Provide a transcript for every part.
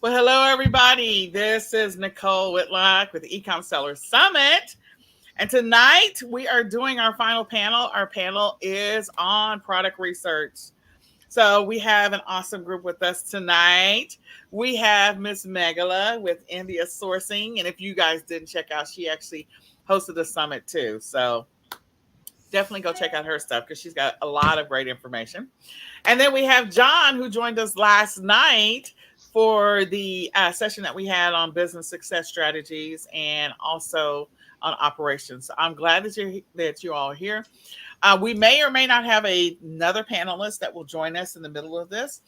Well, hello, everybody. This is Nicole Whitlock with the Ecom Seller Summit. And tonight we are doing our final panel. Our panel is on product research. So we have an awesome group with us tonight. We have Miss Megala with India Sourcing. And if you guys didn't check out, she actually hosted the summit too. So definitely go check out her stuff because she's got a lot of great information. And then we have John, who joined us last night for the session that we had on business success strategies and also on operations. So I'm glad that you all are here. We may or may not have another panelist that will join us in the middle of this.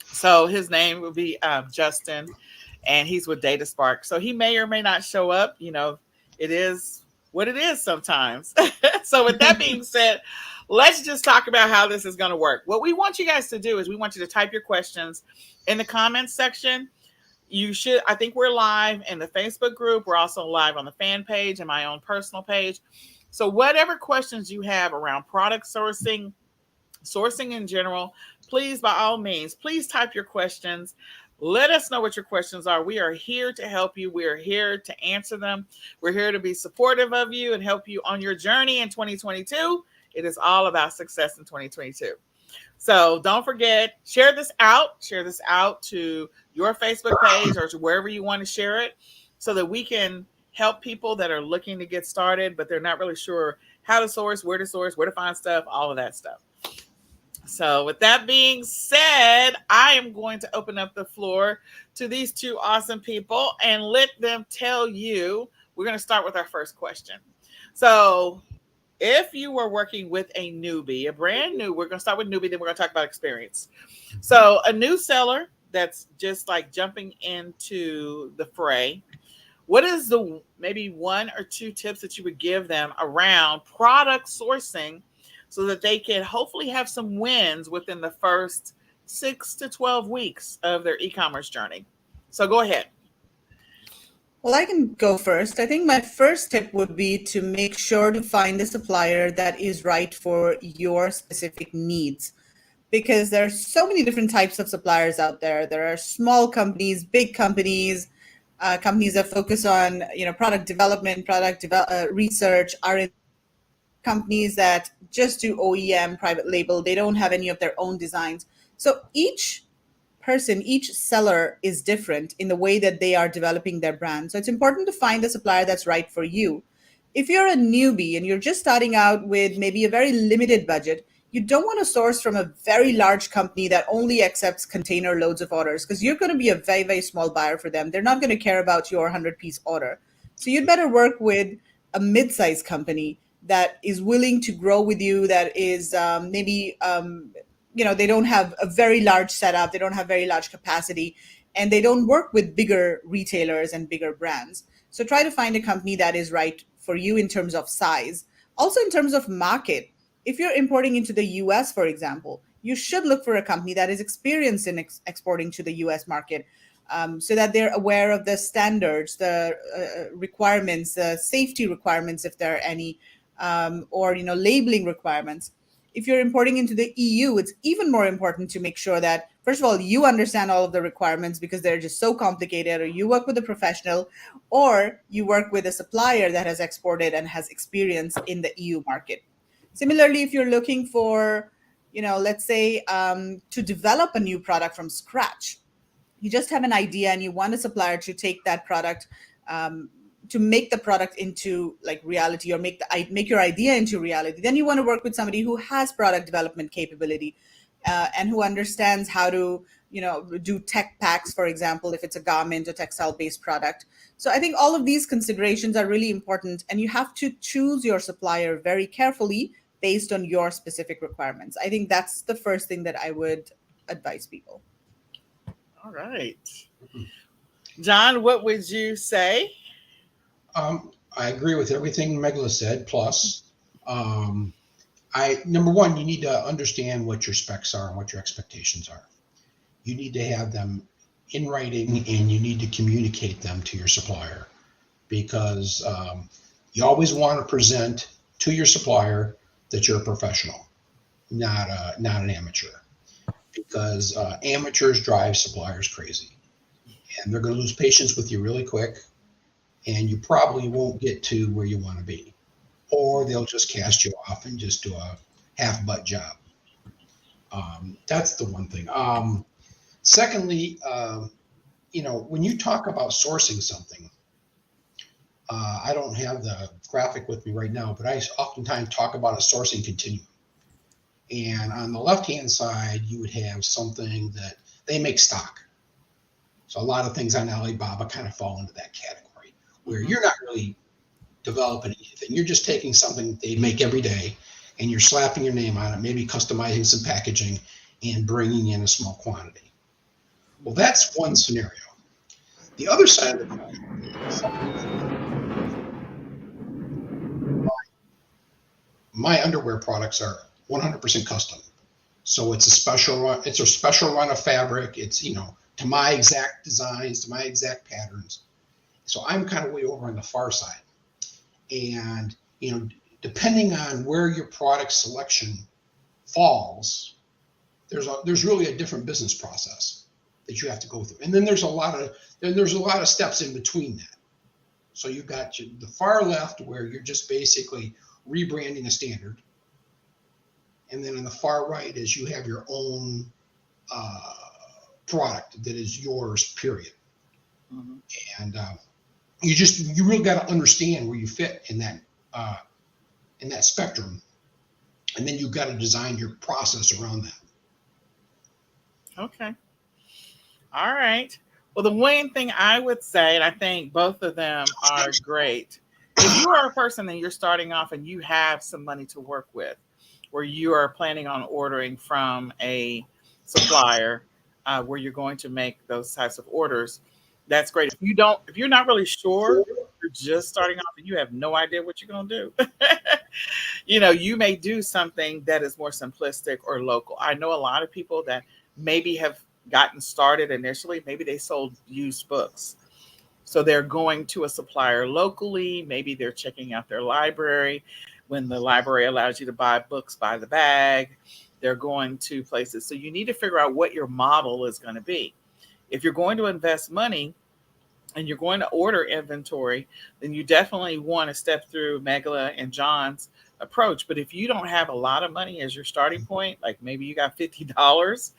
So his name will be Justin, and he's with Data Spark. So he may or may not show up. It is what it is sometimes. So with that being said, let's just talk about how this is going to work. What we want you guys to do is we want you to type your questions in the comments section. I think we're live in the Facebook group. We're also live on the fan page and my own personal page. So whatever questions you have around product sourcing in general, please, by all means, please type your questions. Let us know what your questions are. We are here to help you. We are here to answer them. We're here to be supportive of you and help you on your journey in 2022. It is all about success in 2022. So don't forget, share this out to your Facebook page or to wherever you want to share it so that we can help people that are looking to get started, but they're not really sure how to source, where to find stuff, all of that stuff. So with that being said, I am going to open up the floor to these two awesome people and let them tell you. We're going to start with our first question. So if you were working with a newbie, we're going to start with newbie, then we're going to talk about experience. So a new seller that's just like jumping into the fray, what is the maybe one or two tips that you would give them around product sourcing so that they can hopefully have some wins within the first 6 to 12 weeks of their e-commerce journey? So go ahead. Well, I can go first. I think my first tip would be to make sure to find a supplier that is right for your specific needs, because there are so many different types of suppliers out there. There are small companies, big companies, companies that focus on product development, research, R&D, companies that just do OEM, private label. They don't have any of their own designs. So each seller is different in the way that they are developing their brand. So it's important to find a supplier that's right for you. If you're a newbie and you're just starting out with maybe a very limited budget, you don't want to source from a very large company that only accepts container loads of orders, because you're going to be a very, very small buyer for them. They're not going to care about your 100-piece order. So you'd better work with a mid-sized company that is willing to grow with you, that is they don't have a very large setup, they don't have very large capacity, and they don't work with bigger retailers and bigger brands. So try to find a company that is right for you in terms of size. Also in terms of market, if you're importing into the US, for example, you should look for a company that is experienced in exporting to the US market, so that they're aware of the standards, the requirements, the safety requirements, if there are any, or labeling requirements. If you're importing into the EU, it's even more important to make sure that, first of all, you understand all of the requirements because they're just so complicated, or you work with a professional, or you work with a supplier that has exported and has experience in the EU market. Similarly, if you're looking for, let's say, to develop a new product from scratch, you just have an idea and you want a supplier to take that product, to make the product into like reality, or make your idea into reality, then you want to work with somebody who has product development capability, and who understands how to do tech packs, for example, if it's a garment or textile based product. So I think all of these considerations are really important, and you have to choose your supplier very carefully based on your specific requirements. I think that's the first thing that I would advise people. All right. John, what would you say? I agree with everything Megala said. Plus, number one, you need to understand what your specs are and what your expectations are. You need to have them in writing, and you need to communicate them to your supplier, because you always want to present to your supplier that you're a professional, not an amateur, because amateurs drive suppliers crazy. and they're going to lose patience with you really quick, and you probably won't get to where you want to be, or they'll just cast you off and just do a half butt job. That's the one thing. Secondly, when you talk about sourcing something, I don't have the graphic with me right now, but I oftentimes talk about a sourcing continuum. And on the left-hand side, you would have something that they make stock. So a lot of things on Alibaba kind of fall into that category, where you're not really developing anything. You're just taking something that they make every day, and you're slapping your name on it, maybe customizing some packaging and bringing in a small quantity. Well, that's one scenario. The other side of the coin, my underwear products are 100% custom. So it's a special run. It's a special run of fabric. It's, to my exact designs, to my exact patterns. So I'm kind of way over on the far side. And, depending on where your product selection falls, there's really a different business process that you have to go through. And then there's a lot of steps in between that. So you've got the far left where you're just basically rebranding a standard. And then on the far right is you have your own product that is yours, period. Mm-hmm. And you really got to understand where you fit in that spectrum, and then you've got to design your process around that. Okay. All right. Well, the one thing I would say, and I think both of them are great, if you are a person and you're starting off and you have some money to work with, where you are planning on ordering from a supplier, where you're going to make those types of orders, that's great. If you're not really sure, you're just starting off and you have no idea what you're going to do, you may do something that is more simplistic or local. I know a lot of people that maybe have gotten started initially. Maybe they sold used books. So they're going to a supplier locally. Maybe they're checking out their library. When the library allows you to buy books by the bag, they're going to places. So you need to figure out what your model is going to be. If you're going to invest money and you're going to order inventory, then you definitely want to step through Megala and John's approach. But if you don't have a lot of money as your starting point, like maybe you got $50,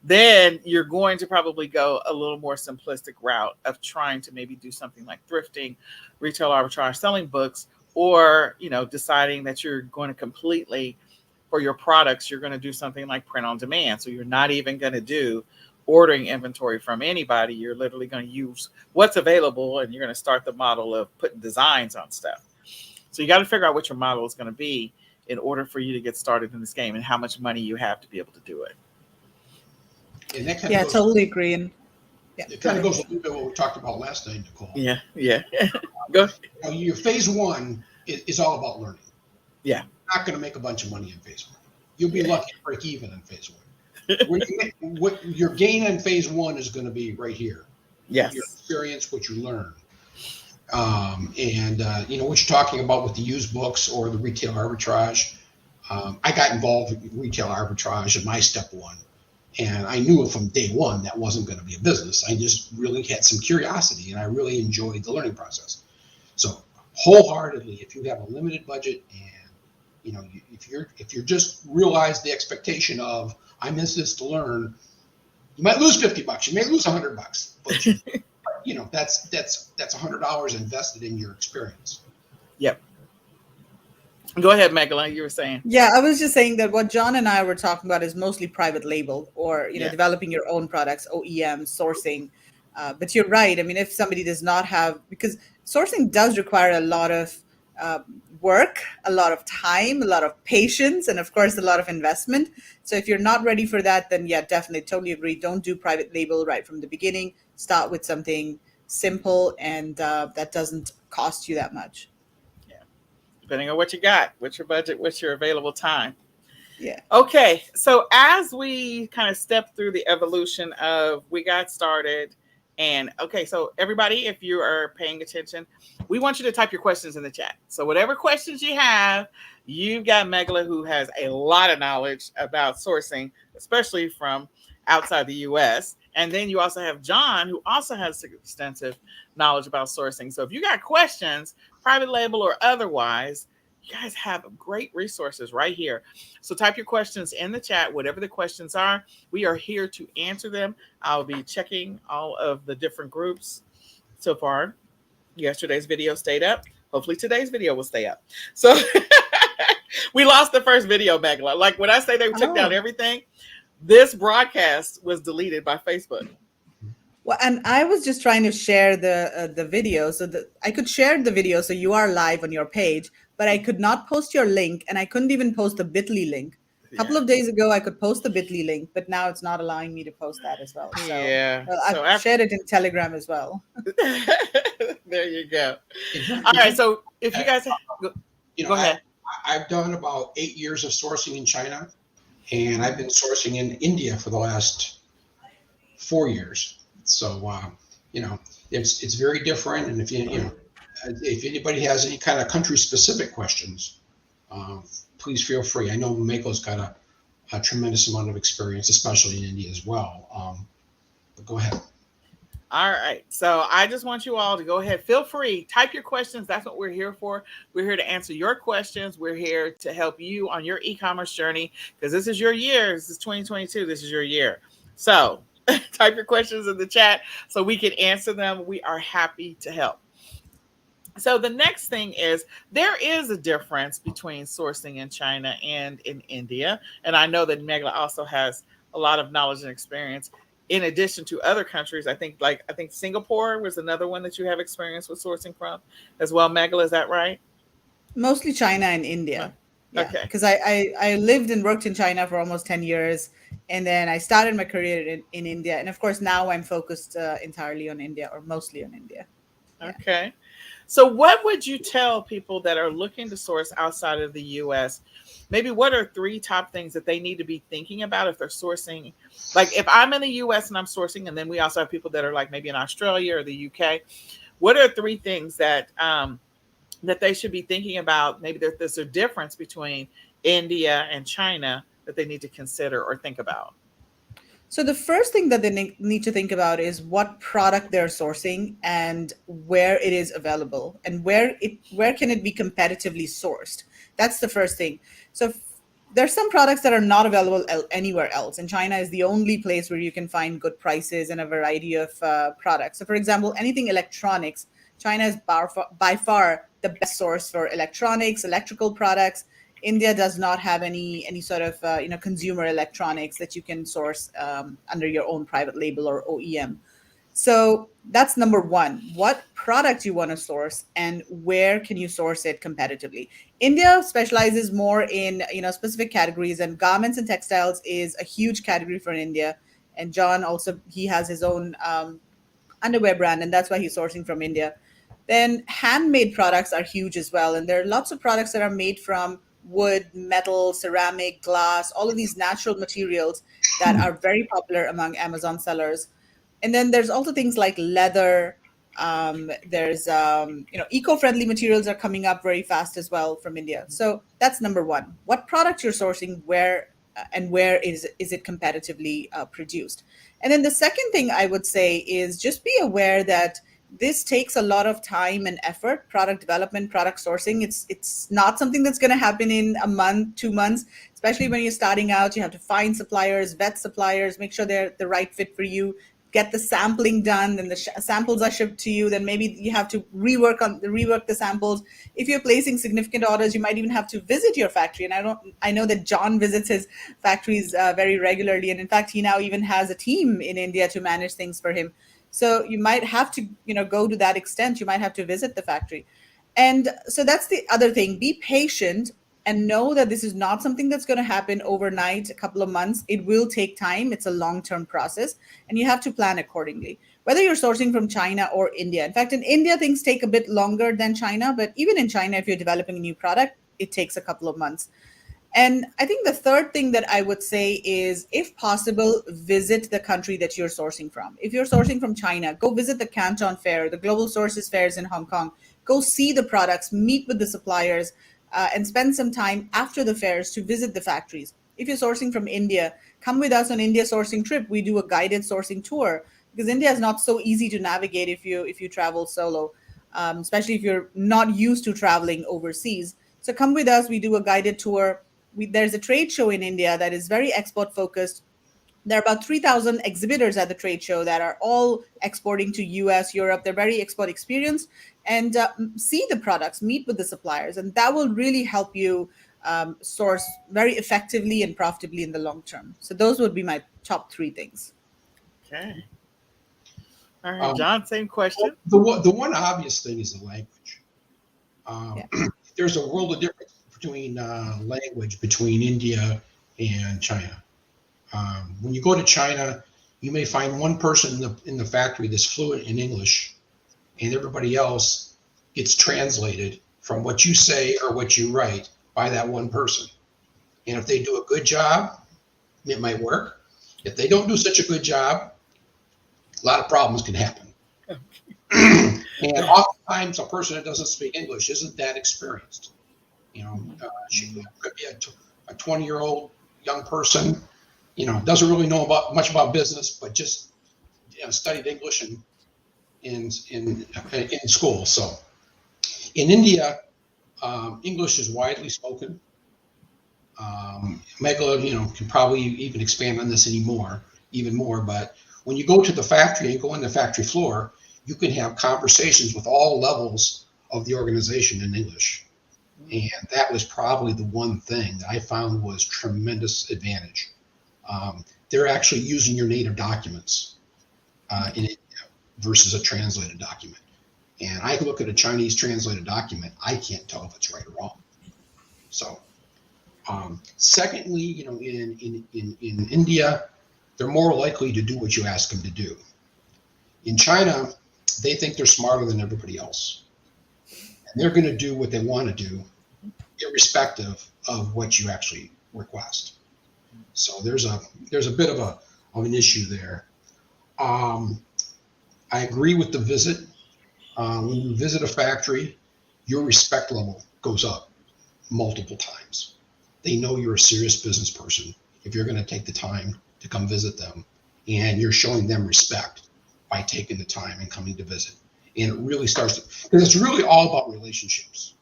then you're going to probably go a little more simplistic route of trying to maybe do something like thrifting, retail arbitrage, selling books, or, deciding that you're going to completely, for your products, you're going to do something like print on demand. So you're not even going to do ordering inventory from anybody. You're literally going to use what's available, and you're going to start the model of putting designs on stuff. So you got to figure out what your model is going to be in order for you to get started in this game and how much money you have to be able to do it. And that totally agree. And it kind of goes a little bit what we talked about last night, Nicole. Yeah. Go. Your phase one is all about learning. Yeah. You're not going to make a bunch of money in phase one. You'll be lucky to break even in phase one. What your gain in phase one is going to be right here. Yes. Your experience, what you learn. And what you're talking about with the used books or the retail arbitrage. I got involved with retail arbitrage in my step one. And I knew from day one that wasn't going to be a business. I just really had some curiosity, and I really enjoyed the learning process. So wholeheartedly, if you have a limited budget and if you're just realize the expectation of I'm in this to learn, you might lose $50. You may lose $100, but that's $100 invested in your experience. Yep. Go ahead, Megala, you were saying. Yeah, I was just saying that what John and I were talking about is mostly private label or, developing your own products, OEM, sourcing. But you're right. I mean, if somebody does not have, because sourcing does require a lot of work, a lot of time, a lot of patience, and of course, a lot of investment. So if you're not ready for that, then yeah, definitely, totally agree. Don't do private label right from the beginning. Start with something simple and that doesn't cost you that much. Depending on what you got, what's your budget, what's your available time. Yeah. Okay. So as we kind of step through the evolution of we got started, and okay, so everybody, if you are paying attention, we want you to type your questions in the chat. So whatever questions you have, you've got Megala, who has a lot of knowledge about sourcing, especially from outside the US, And then you also have John, who also has extensive knowledge about sourcing. So if you got questions, private label or otherwise, you guys have great resources right here. So type your questions in the chat, whatever the questions are. We are here to answer them. I'll be checking all of the different groups so far. Yesterday's video stayed up. Hopefully today's video will stay up. So we lost the first video, Megla. Like when I say they took down Oh. everything, this broadcast was deleted by Facebook. Well, and I was just trying to share the video so that I could share the video so you are live on your page, but I could not post your link, and I couldn't even post the Bitly link. A couple of days ago, I could post the Bitly link, but now it's not allowing me to post that as well. So Yeah. I've So after, shared it in Telegram as well. there you go. All right. So if you guys go ahead. I've done about 8 years of sourcing in China, and I've been sourcing in India for the last 4 years. So it's very different. And if anybody has any kind of country specific questions, please feel free. I know Mako's got a tremendous amount of experience, especially in India as well. But go ahead. All right. So I just want you all to go ahead. Feel free. Type your questions. That's what we're here for. We're here to answer your questions. We're here to help you on your e-commerce journey because this is your year. This is 2022. This is your year. So type your questions in the chat so we can answer them. We are happy to help. So the next thing is there is a difference between sourcing in China and in India. And I know that Megla also has a lot of knowledge and experience in addition to other countries. I think Singapore was another one that you have experience with sourcing from as well. Megla, is that right? Mostly China and India. Yeah, okay. Because I lived and worked in China for almost 10 years. And then I started my career in India. And of course, now I'm focused entirely on India or mostly on India. Yeah. Okay. So what would you tell people that are looking to source outside of the U.S.? Maybe what are 3 top things that they need to be thinking about if they're sourcing? Like if I'm in the U.S. and I'm sourcing, and then we also have people that are like maybe in Australia or the U.K. What are 3 things that that they should be thinking about? Maybe there's a difference between India and China that they need to consider or think about. So the first thing that they need to think about is what product they're sourcing and where it is available and where can it be competitively sourced. That's the first thing. So there's some products that are not available anywhere else, and China is the only place where you can find good prices and a variety of products. So for example, anything electronics, China is by far the best source for electronics, electrical products. India does not have any sort of consumer electronics that you can source under your own private label or OEM. So that's number one. What product you want to source and where can you source it competitively? India specializes more in specific categories, and garments and textiles is a huge category for India. And John also, he has his own underwear brand, and that's why he's sourcing from India. Then handmade products are huge as well, and there are lots of products that are made from wood, metal, ceramic, glass, all of these natural materials that are very popular among Amazon sellers. And then there's also things like leather. There's eco-friendly materials are coming up very fast as well from India. So that's number one. What product you're sourcing, where is it competitively produced? And then the second thing I would say is just be aware that this takes a lot of time and effort. Product development, product sourcing, it's not something that's going to happen in a month, 2 months. Especially when you're starting out, you have to find suppliers, vet suppliers, make sure they're the right fit for you, get the sampling done, then the samples are shipped to you. Then maybe you have to rework the samples. If you're placing significant orders, you might even have to visit your factory. And I know that John visits his factories very regularly, and in fact, he now even has a team in India to manage things for him. So you might have to, go to that extent. You might have to visit the factory. And so that's the other thing. Be patient and know that this is not something that's going to happen overnight, a couple of months. It will take time. It's a long-term process, and you have to plan accordingly, whether you're sourcing from China or India. In fact, in India, things take a bit longer than China, but even in China, if you're developing a new product, it takes a couple of months. And I think the third thing that I would say is, if possible, visit the country that you're sourcing from. If you're sourcing from China, go visit the Canton Fair, the Global Sources Fairs in Hong Kong. Go see the products, meet with the suppliers, and spend some time after the fairs to visit the factories. If you're sourcing from India, come with us on India sourcing trip. We do a guided sourcing tour because India is not so easy to navigate if you travel solo, especially if you're not used to traveling overseas. So come with us. We do a guided tour. There's a trade show in India that is very export focused. There are about 3,000 exhibitors at the trade show that are all exporting to US, Europe. They're very export experienced, and see the products, meet with the suppliers, and that will really help you source very effectively and profitably in the long term. So those would be my top three things. Okay. All right, Um, John, same well, question. the one obvious thing is the language. Yeah. Um, there's a world of difference between language between India and China. When you go to China, you may find one person in the factory that's fluent in English, and everybody else gets translated from what you say or what you write by that one person. And if they do a good job, it might work. If they don't do such a good job, a lot of problems can happen. And oftentimes, a person that doesn't speak English isn't that experienced. She could be a 20-year-old young person, doesn't really know about much about business, but just studied English in school. So in India, English is widely spoken. Megala, can probably even expand on this even more. But when you go to the factory and go on the factory floor, you can have conversations with all levels of the organization in English. And that was probably the one thing that I found was tremendous advantage. They're actually using your native documents in India versus a translated document. And I look at a Chinese translated document, I can't tell if it's right or wrong. So, secondly, in India, they're more likely to do what you ask them to do. In China, they think they're smarter than everybody else, and they're going to do what they want to do, irrespective of what you actually request. So there's a bit of an issue there. I agree with the visit. When you visit a factory, your respect level goes up multiple times. They know you're a serious business person if you're going to take the time to come visit them, and you're showing them respect by taking the time and coming to visit. And it really starts to, because it's really all about relationships.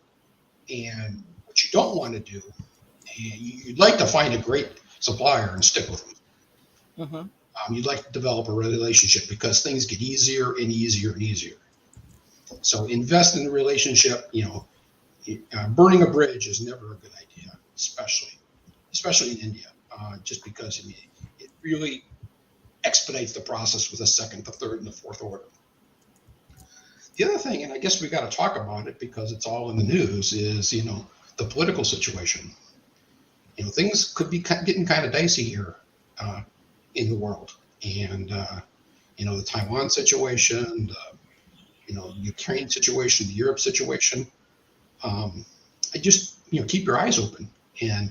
And what you don't want to do, you'd like to find a great supplier and stick with them. You'd like to develop a relationship because things get easier and easier and easier. So invest in the relationship. Burning a bridge is never a good idea, especially in India, just because it really expedites the process with the second, the third, and the fourth order. The other thing, and I guess we got to talk about it because it's all in the news, is the political situation. Things could be getting kind of dicey here in the world, and the Taiwan situation, the Ukraine situation, the Europe situation. I just keep your eyes open and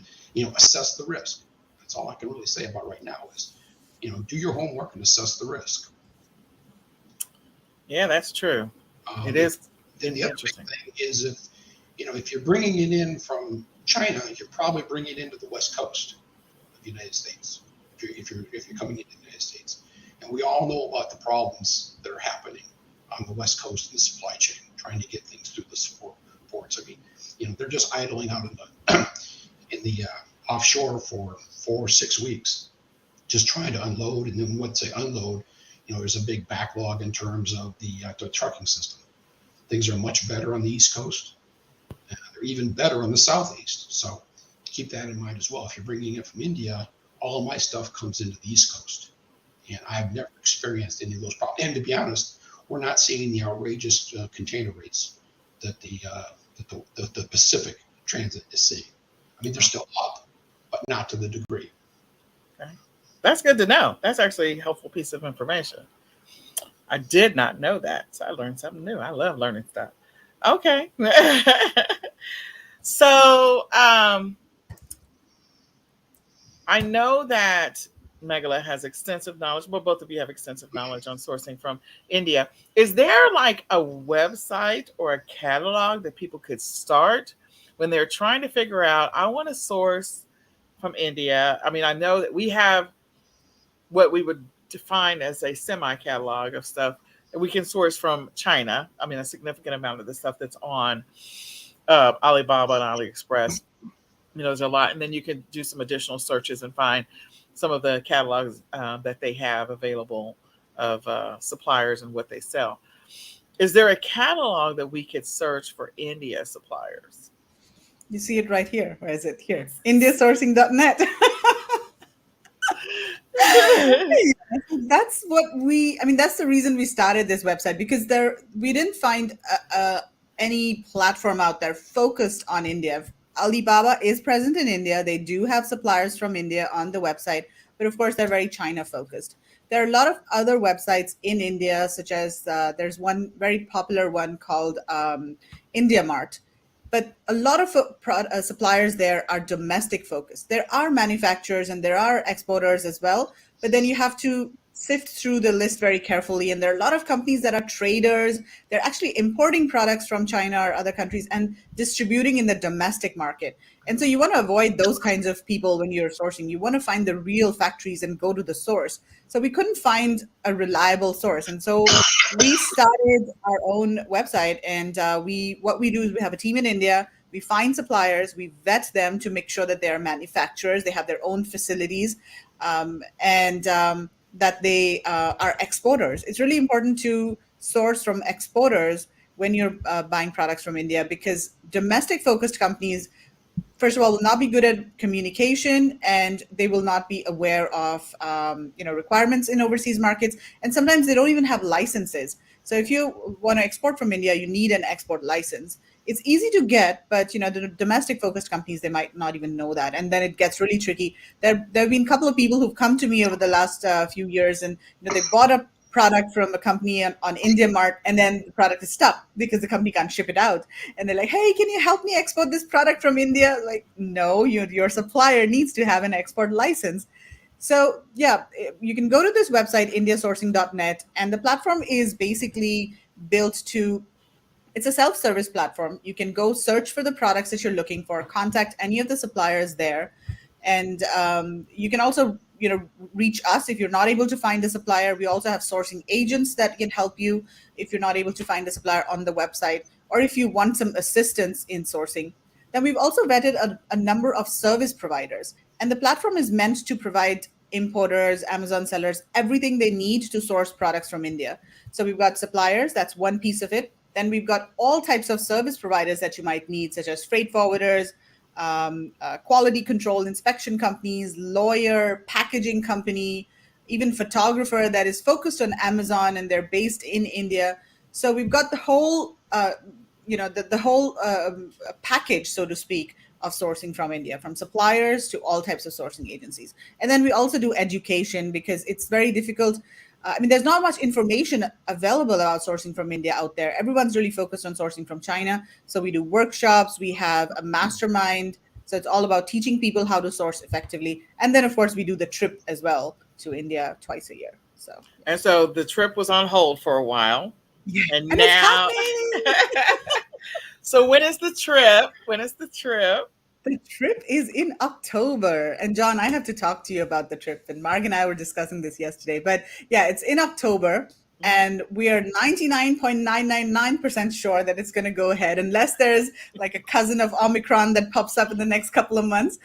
assess the risk. That's all I can really say about right now is do your homework and assess the risk. Yeah, that's true. It is. Then the other big thing is if you're bringing it in from China, you're probably bringing it into the West Coast of the United States. If you're coming into the United States, and we all know about the problems that are happening on the West Coast in the supply chain, trying to get things through the ports. I mean, they're just idling out in the offshore for 4 or 6 weeks, just trying to unload. And then once they unload, there's a big backlog in terms of the trucking system. Things are much better on the East Coast. They're even better on the Southeast. So keep that in mind as well. If you're bringing it from India, all of my stuff comes into the East Coast. And I've never experienced any of those problems. And to be honest, we're not seeing the outrageous container rates that the Pacific Transit is seeing. I mean, they're still up, but not to the degree. Okay. That's good to know. That's actually a helpful piece of information. I did not know that. So I learned something new. I love learning stuff. Okay. So I know that Megala has extensive knowledge. Well, both of you have extensive knowledge on sourcing from India. Is there like a website or a catalog that people could start when they're trying to figure out, I want to source from India? I mean, I know that we have what we would define as a semi catalog of stuff that we can source from China. I mean, a significant amount of the stuff that's on Alibaba and AliExpress. There's a lot, and then you can do some additional searches and find some of the catalogs that they have available of suppliers and what they sell. Is there a catalog that we could search for India suppliers? You see it right here. Where is it? Here. Indiasourcing.net. That's what that's the reason we started this website, because we didn't find any platform out there focused on India. Alibaba is present in India. They do have suppliers from India on the website, but of course they're very China focused. There are a lot of other websites in India, such as there's one very popular one called India Mart. But a lot of suppliers there are domestic focused. There are manufacturers and there are exporters as well, but then you have to sift through the list very carefully. And there are a lot of companies that are traders. They're actually importing products from China or other countries and distributing in the domestic market. And so you want to avoid those kinds of people when you're sourcing. You want to find the real factories and go to the source. So we couldn't find a reliable source. And so we started our own website, and what we do is we have a team in India. We find suppliers, we vet them to make sure that they are manufacturers, they have their own facilities, and that they are exporters. It's really important to source from exporters when you're buying products from India, because domestic focused companies, first of all, will not be good at communication, and they will not be aware of requirements in overseas markets, and sometimes they don't even have licenses. So if you want to export from India, you need an export license. It's easy to get, but the domestic focused companies, they might not even know that, and then it gets really tricky. There have been a couple of people who've come to me over the last few years, and they bought a product from a company on India Mart, and then the product is stuck because the company can't ship it out. And they're like, hey, can you help me export this product from India? Like, no, your supplier needs to have an export license. So yeah, you can go to this website, indiasourcing.net, and the platform is basically built to, it's a self-service platform. You can go search for the products that you're looking for, contact any of the suppliers there, and you can also reach us if you're not able to find a supplier. We also have sourcing agents that can help you if you're not able to find a supplier on the website, or if you want some assistance in sourcing. Then we've also vetted a number of service providers, and the platform is meant to provide importers, Amazon sellers, everything they need to source products from India. So we've got suppliers, that's one piece of it. Then we've got all types of service providers that you might need, such as freight forwarders, quality control inspection companies, lawyer, packaging company, even photographer that is focused on Amazon and they're based in India. So we've got the whole, the whole package, so to speak, of sourcing from India, from suppliers to all types of sourcing agencies. And then we also do education, because it's very difficult. There's not much information available about sourcing from India out there. Everyone's really focused on sourcing from China. So we do workshops, we have a mastermind. So it's all about teaching people how to source effectively. And then, of course, we do the trip as well to India twice a year. And so the trip was on hold for a while. Yeah. And And now. it's happening. So when is the trip? When is the trip? The trip is in October. And John, I have to talk to you about the trip. And Mark and I were discussing this yesterday. But yeah, it's in October. And we are 99.999% sure that it's going to go ahead, unless there's like a cousin of Omicron that pops up in the next couple of months.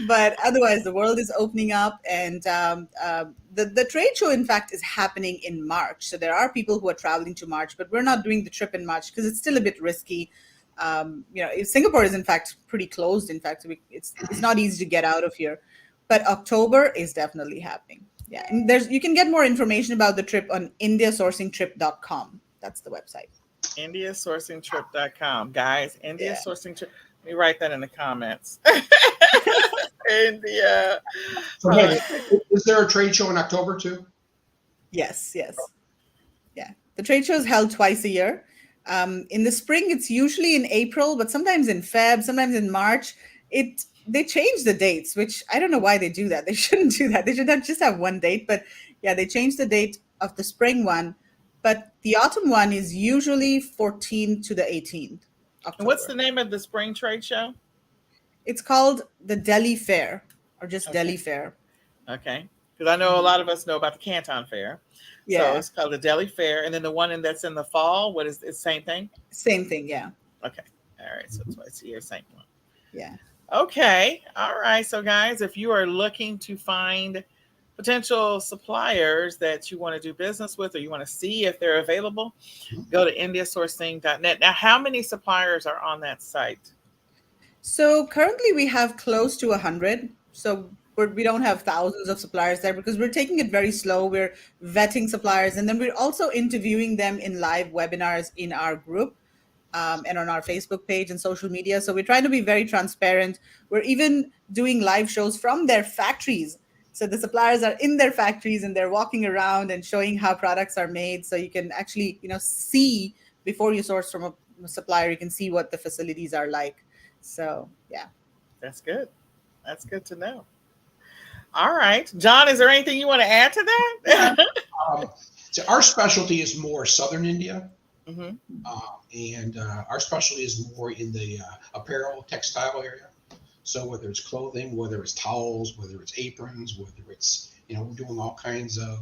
But otherwise, the world is opening up. And the trade show, in fact, is happening in March. So there are people who are traveling to March, but we're not doing the trip in March because it's still a bit risky. Singapore is in fact pretty closed. In fact, it's not easy to get out of here. But October is definitely happening. Yeah, and you can get more information about the trip on indiasourcingtrip.com. That's the website. Indiasourcingtrip.com, guys. India Sourcing Trip. Let me write that in the comments. India. So, hey, is there a trade show in October too? Yes. Yeah, the trade show is held twice a year. In the spring, it's usually in April, but sometimes in Feb, sometimes in March. They change the dates, which I don't know why they do that. They shouldn't do that. They should not just have one date. But yeah, they changed the date of the spring one. But the autumn one is usually 14th to the 18th. October. And what's the name of the spring trade show? It's called the Delhi Fair, or just Delhi Fair. Okay. Because I know a lot of us know about the Canton Fair. So Yeah, it's called the Delhi Fair. And then the one that's in the fall, what is it? Same thing? same thing. Yeah, Okay. All right. So it's what I see here, same one. yeah. Okay. All right. So, guys, if you are looking to find potential suppliers that you want to do business with or you want to see if they're available, go to indiasourcing.net. Now, how many suppliers are on that site? So currently we have close to 100. So we don't have thousands of suppliers there because we're taking it very slow. We're vetting suppliers and then we're also interviewing them in live webinars in our group, and on our Facebook page and social media. So we're trying to be very transparent. We're even doing live shows from their factories. So the suppliers are in their factories and they're walking around and showing how products are made. So you can actually, see before you source from a supplier, you can see what the facilities are like. So yeah. That's good. That's good to know. All right. John, is there anything you want to add to Yeah. that? So our specialty is more southern India, Hmm. and our specialty is more in the apparel, textile area. So whether it's clothing, whether it's towels, whether it's aprons, whether it's, we're doing all kinds of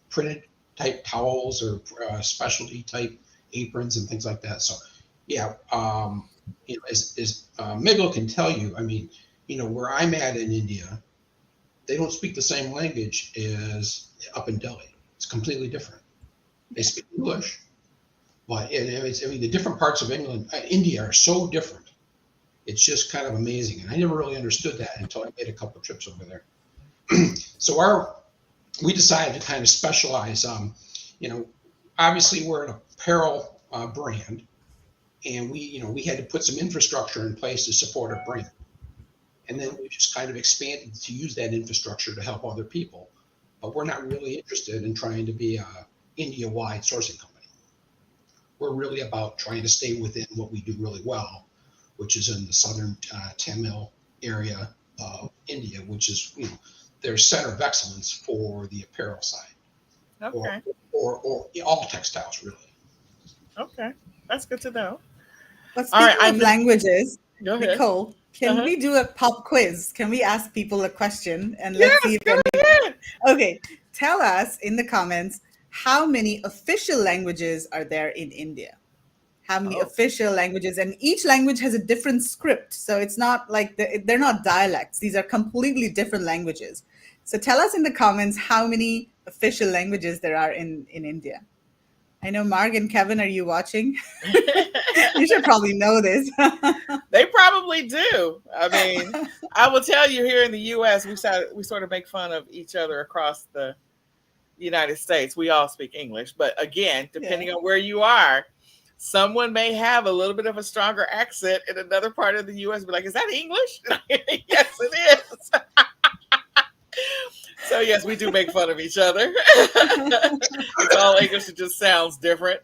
printed type towels or specialty type aprons and things like that. So yeah, as Miguel can tell you, I mean, where I'm at in India, they don't speak the same language as up in Delhi. It's completely different. They speak English, but the different parts of India are so different. It's just kind of amazing, and I never really understood that until I made a couple of trips over there. So we decided to kind of specialize. Obviously we're an apparel brand, and we had to put some infrastructure in place to support our brand, and then we just kind of expanded to use that infrastructure to help other people. But we're not really interested in trying to be a India-wide sourcing company. We're really about trying to stay within what we do really well, which is in the southern Tamil area of India, which is their center of excellence for the apparel side, or Okay. or all textiles really. Okay. That's good to know. But All right. speaking of languages, Go ahead. Nicole, can Uh-huh. we do a pop quiz? Can we ask people a question and let's see Yes, if go any. ahead. Okay, tell us in the comments how many official languages are there in India? How many Oh. official languages? And each language has a different script. So it's not like they're not dialects, these are completely different languages. So tell us in the comments how many official languages there are in India. I know Mark and Kevin, are you watching? You should probably know this. They probably do. I mean, I will tell you here in the US, we sort of make fun of each other across the United States. We all speak English, but again, Yeah. depending on where you are, someone may have a little bit of a stronger accent in another part of the US. Be like, is that English? Yes, it is. So yes, we do make fun of each other. It's all English. It just sounds different.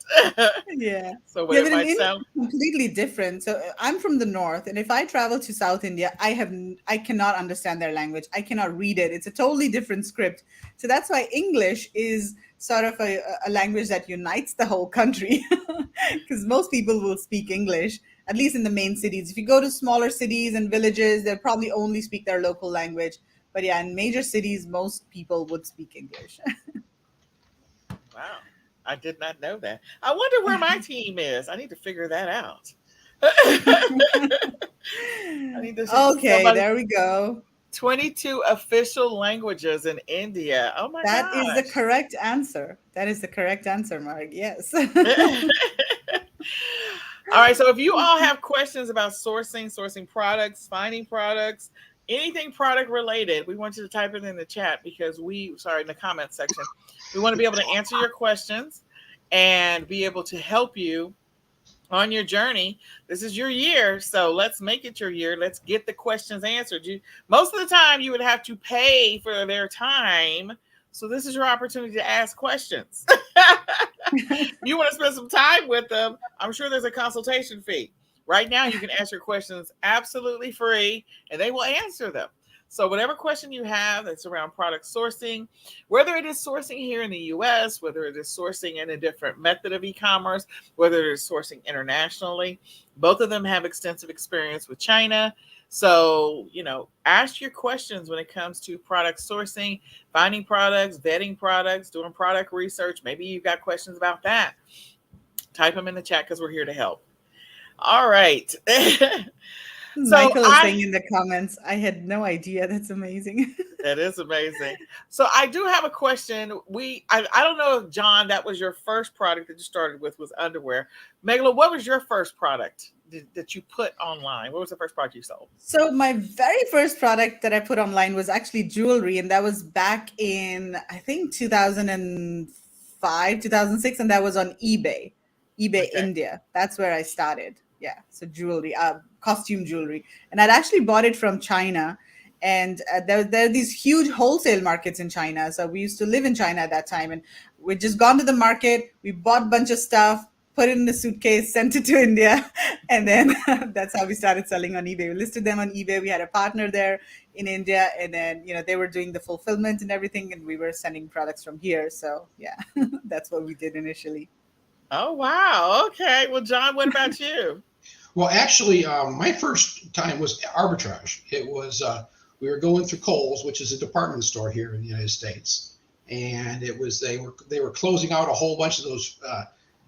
Yeah. So what Yeah, it but in might India, sound. it's completely different. So I'm from the north, and if I travel to South India, I cannot understand their language. I cannot read it. It's a totally different script. So that's why English is sort of a language that unites the whole country, because most people will speak English, at least in the main cities. If you go to smaller cities and villages, they'll probably only speak their local language. But yeah, in major cities, most people would speak English. Wow, I did not know that. I wonder where my team is. I need to figure that out. I need to see Okay, somebody. there we go. 22 official languages in India. Oh my That is the gosh. correct answer. That is the correct answer, Mark. Yes. All right. So if you all have questions about sourcing products, finding products, anything product related, we want you to type it in the chat because in the comment section, we want to be able to answer your questions and be able to help you on your journey. This is your year, so let's make it your year. Let's get the questions answered. Most of the time you would have to pay for their time, so this is your opportunity to ask questions. You want to spend some time with them, I'm sure there's a consultation fee. Right now you can ask your questions absolutely free and they will answer them. So whatever question you have that's around product sourcing, whether it is sourcing here in the US, whether it is sourcing in a different method of e-commerce, whether it is sourcing internationally, both of them have extensive experience with China. So, ask your questions when it comes to product sourcing, finding products, vetting products, doing product research. Maybe you've got questions about that. Type them in the chat because we're here to help. All right. So Michael is saying in the comments, I had no idea. That's amazing. that is amazing. So I do have a question. I don't know if John, that was your first product that you started with was underwear. Megala, what was your first product that you put online? What was the first product you sold? So my very first product that I put online was actually jewelry, and that was back in, I think, 2005, 2006, and that was on eBay Okay. India. That's where I started. Yeah, so jewelry, costume jewelry, and I'd actually bought it from China. And there are these huge wholesale markets in China. So we used to live in China at that time, and we'd just gone to the market. We bought a bunch of stuff, put it in a suitcase, sent it to India, and then that's how we started selling on eBay. We listed them on eBay. We had a partner there in India, and then they were doing the fulfillment and everything, and we were sending products from here. So yeah, that's what we did initially. Oh, wow. Okay. Well, John, what about you? Well, actually, my first time was arbitrage. It was we were going through Kohl's, which is a department store here in the United States, and they were closing out a whole bunch of those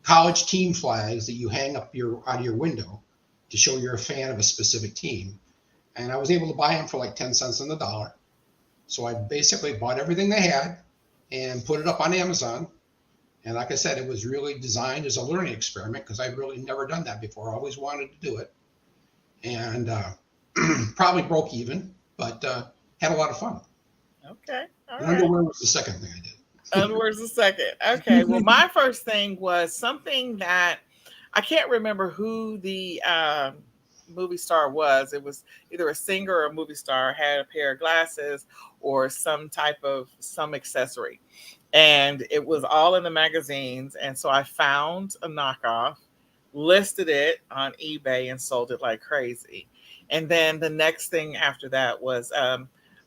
college team flags that you hang up out of your window to show you're a fan of a specific team. And I was able to buy them for like 10 cents on the dollar. So I basically bought everything they had and put it up on Amazon. And like I said, it was really designed as a learning experiment because I'd really never done that before. I always wanted to do it. And probably broke even, but had a lot of fun. Okay. All And right. underwear was the second thing I did. Underwear's the second. Okay. Well, my first thing was something that I can't remember who the movie star was. It was either a singer or a movie star, had a pair of glasses or some accessory. And it was all in the magazines. And so I found a knockoff, listed it on eBay, and sold it like crazy. And then the next thing after that was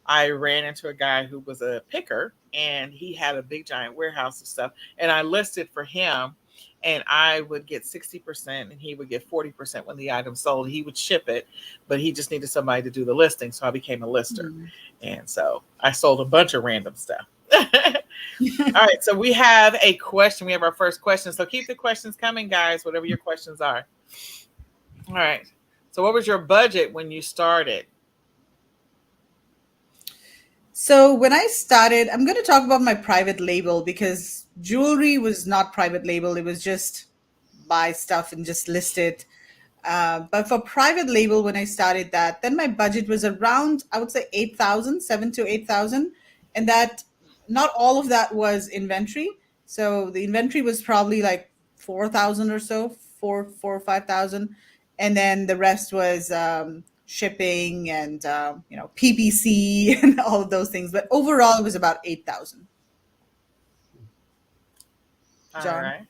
I ran into a guy who was a picker, and he had a big giant warehouse of stuff. And I listed for him, and I would get 60% and he would get 40% when the item sold. He would ship it, but he just needed somebody to do the listing. So I became a lister. Mm. And so I sold a bunch of random stuff. All right. So we have a question. We have our first question. So keep the questions coming, guys, whatever your questions are. All right. So what was your budget when you started? So when I started, I'm going to talk about my private label because jewelry was not private label. It was just buy stuff and just list it. But for private label, when I started that, then my budget was around, I would say 8,000, 7 to 8,000. And that not all of that was inventory. So the inventory was probably like 4,000 or so, four or 5,000. And then the rest was shipping and, PPC and all of those things. But overall, it was about 8,000. All John? right.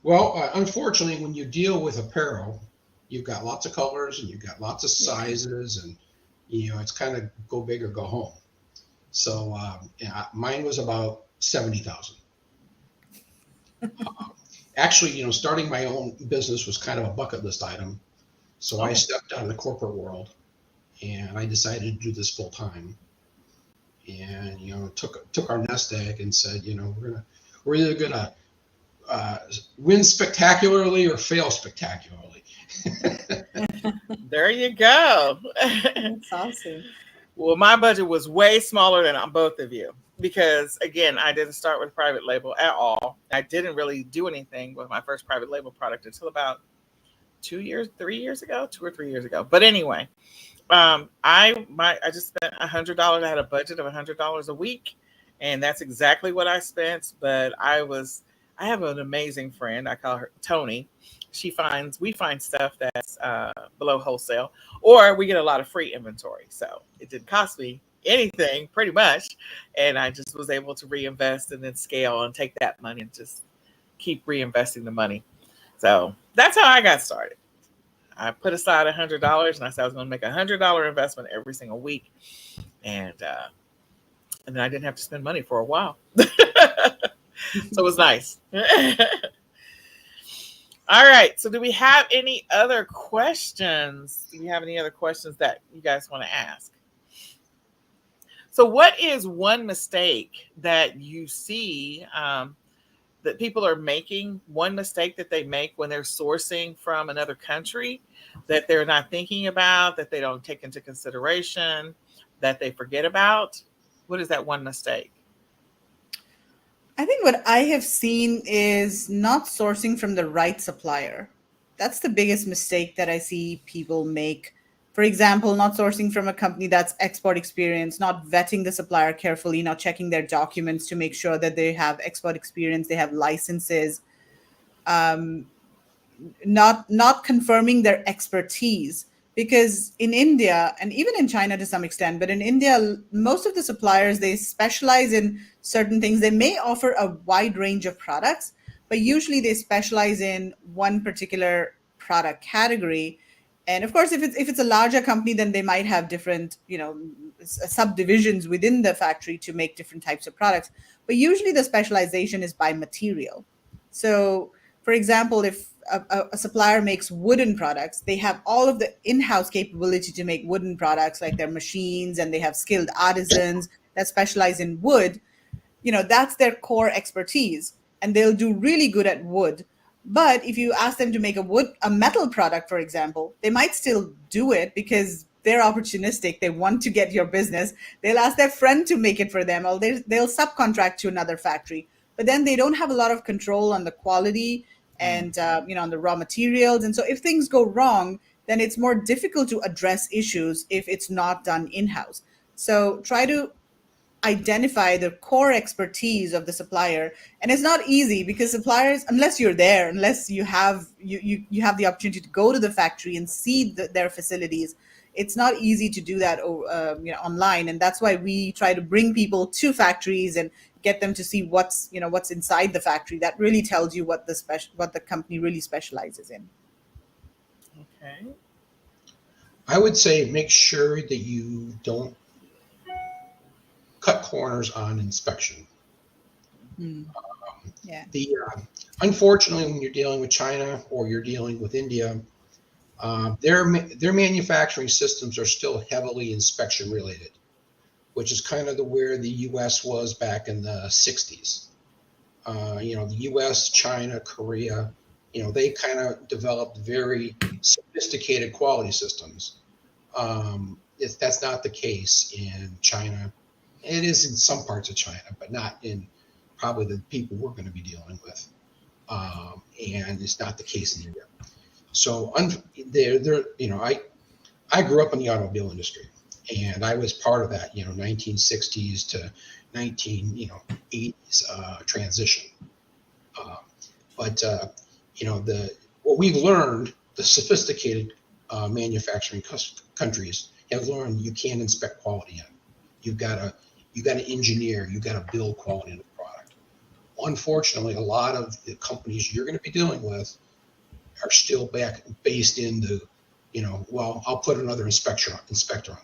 Well, unfortunately, when you deal with apparel, you've got lots of colors and you've got lots of sizes, and it's kind of go big or go home. So yeah, mine was about 70,000. Actually, starting my own business was kind of a bucket list item. So I stepped out of the corporate world and I decided to do this full time. And took our nest egg and said, we're either gonna win spectacularly or fail spectacularly. There you go. That's awesome. Well, my budget was way smaller than on both of you because, again, I didn't start with private label at all. I didn't really do anything with my first private label product until about 2 or 3 years ago. But anyway, I just spent $100. I had a budget of $100 a week, and that's exactly what I spent. But I have an amazing friend. I call her Tony. We find stuff that's below wholesale, or we get a lot of free inventory. So it didn't cost me anything pretty much. And I just was able to reinvest and then scale and take that money and just keep reinvesting the money. So that's how I got started. I put aside $100 and I said I was going to make $100 investment every single week. And then I didn't have to spend money for a while. So it was nice. All right. So, do we have any other questions? Do we have any other questions that you guys want to ask? So, what is one mistake that you see that people are making? One mistake that they make when they're sourcing from another country that they're not thinking about, that they don't take into consideration, that they forget about? What is that one mistake? I think what I have seen is not sourcing from the right supplier. That's the biggest mistake that I see people make. For example, not sourcing from a company that's export experience, not vetting the supplier carefully, not checking their documents to make sure that they have export experience, they have licenses, not confirming their expertise, because in India and even in China to some extent, but in India most of the suppliers, they specialize in certain things. They may offer a wide range of products, but usually they specialize in one particular product category. And of course, if it's a larger company, then they might have different, subdivisions within the factory to make different types of products, but usually the specialization is by material. So for example, if a supplier makes wooden products, they have all of the in-house capability to make wooden products, like their machines, and they have skilled artisans that specialize in wood. That's their core expertise, and they'll do really good at wood. But if you ask them to make a metal product, for example, they might still do it because they're opportunistic. They want to get your business. They'll ask their friend to make it for them, or they'll subcontract to another factory. But then they don't have a lot of control on the quality and on the raw materials. And so if things go wrong, then it's more difficult to address issues if it's not done in-house. So try to identify the core expertise of the supplier. And it's not easy because suppliers, unless you're there, unless you have the opportunity to go to the factory and see their facilities, it's not easy to do that online. And that's why we try to bring people to factories and get them to see what's inside the factory. That really tells you what the company really specializes in. Okay. I would say make sure that you don't cut corners on inspection. Mm. Yeah. The Unfortunately, when you're dealing with China or you're dealing with India, their manufacturing systems are still heavily inspection related, which is kind of where the U.S. was back in the 60s. The U.S., China, Korea, they kind of developed very sophisticated quality systems. That's not the case in China. It is in some parts of China, but not in probably the people we're going to be dealing with. And it's not the case in India. So I grew up in the automobile industry, and I was part of that, 1960s to 1980s transition. But what we've learned, the sophisticated manufacturing countries have learned you can't inspect quality in. You got to engineer, you got to build quality in the product. Unfortunately, a lot of the companies you're going to be dealing with are still based in the, well, I'll put another inspector on the line.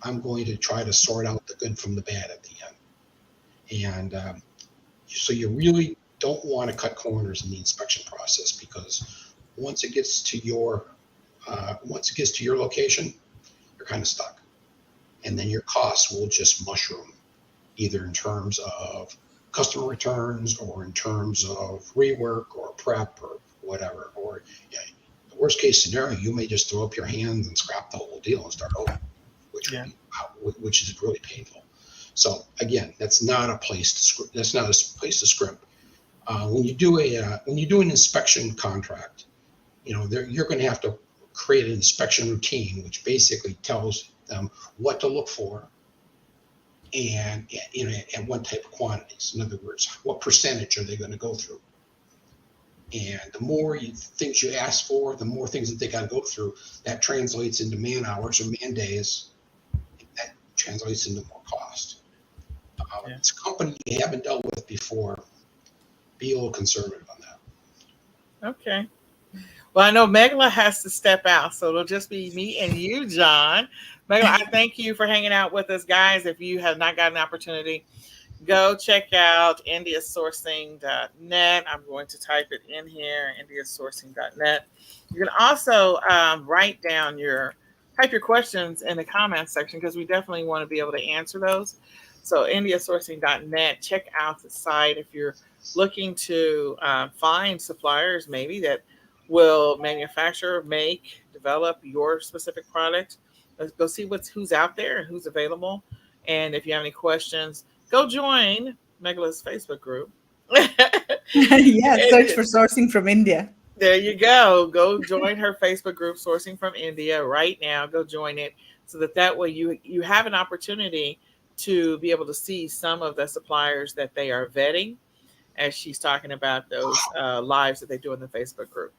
I'm going to try to sort out the good from the bad at the end. And so you really don't want to cut corners in the inspection process, because once it gets to your location, you're kind of stuck. And then your costs will just mushroom, either in terms of customer returns or in terms of rework or prep or whatever. Or the worst case scenario, you may just throw up your hands and scrap the whole deal and start over, which is really painful. So again, that's not a place to scrimp. When you do an inspection contract, you're going to have to create an inspection routine, which basically tells them what to look for and what type of quantities. In other words, what percentage are they going to go through? And the more things you ask for, the more things that they got to go through. That translates into man hours or man days. That translates into more cost. It's a company you haven't dealt with before. Be a little conservative on that. Okay. Well, I know Megla has to step out, so it'll just be me and you, John. Megla, I thank you for hanging out with us, guys. If you have not got an opportunity, go check out indiasourcing.net. I'm going to type it in here, indiasourcing.net. You can also type your questions in the comments section because we definitely want to be able to answer those. So indiasourcing.net, check out the site if you're looking to find suppliers maybe that will manufacture, make, develop your specific product. Let's go see who's out there and who's available. And if you have any questions, go join Megala's Facebook group. Yeah, search And for sourcing from India. there you go. Go join her Facebook group, Sourcing from India, right now. Go join it so that way you have an opportunity to be able to see some of the suppliers that they are vetting as she's talking about those lives that they do in the Facebook group.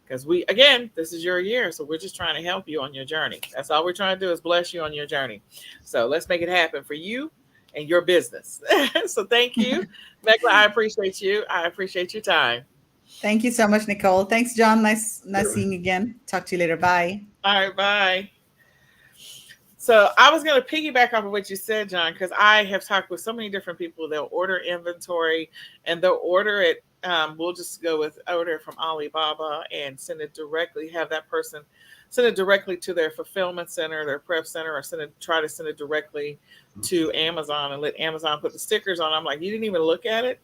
Because this is your year, so we're just trying to help you on your journey. That's all we're trying to do is bless you on your journey. So let's make it happen for you and your business. So thank you, Megla. I appreciate you. I appreciate your time. Thank you so much, Nicole. Thanks, John. Nice seeing you again. Talk to you later. Bye. All right, bye. So I was going to piggyback off of what you said, John, because I have talked with so many different people. They'll order inventory and they'll order it. We'll just go with order from Alibaba and send it directly. Have that person send it directly to their fulfillment center, their prep center, or try to send it directly to Amazon and let Amazon put the stickers on. I'm like, you didn't even look at it.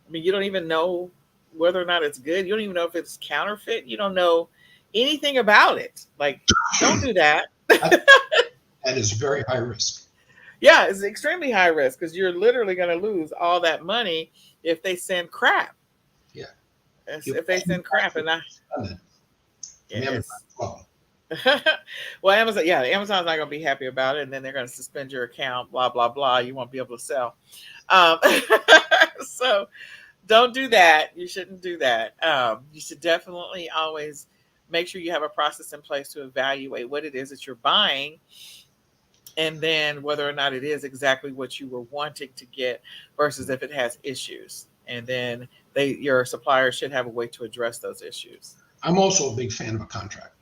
I mean, you don't even know whether or not it's good. You don't even know if it's counterfeit. You don't know anything about it. Like, don't do that. That is very high risk. Yeah, it's extremely high risk because you're literally going to lose all that money if they send crap. Yeah. If they send crap and I. Yes. Well, Amazon's not going to be happy about it, and then they're going to suspend your account. Blah blah blah. You won't be able to sell. So don't do that. You shouldn't do that. You should definitely always make sure you have a process in place to evaluate what it is that you're buying, and then whether or not it is exactly what you were wanting to get versus if it has issues. And then your supplier should have a way to address those issues. I'm also a big fan of a contract.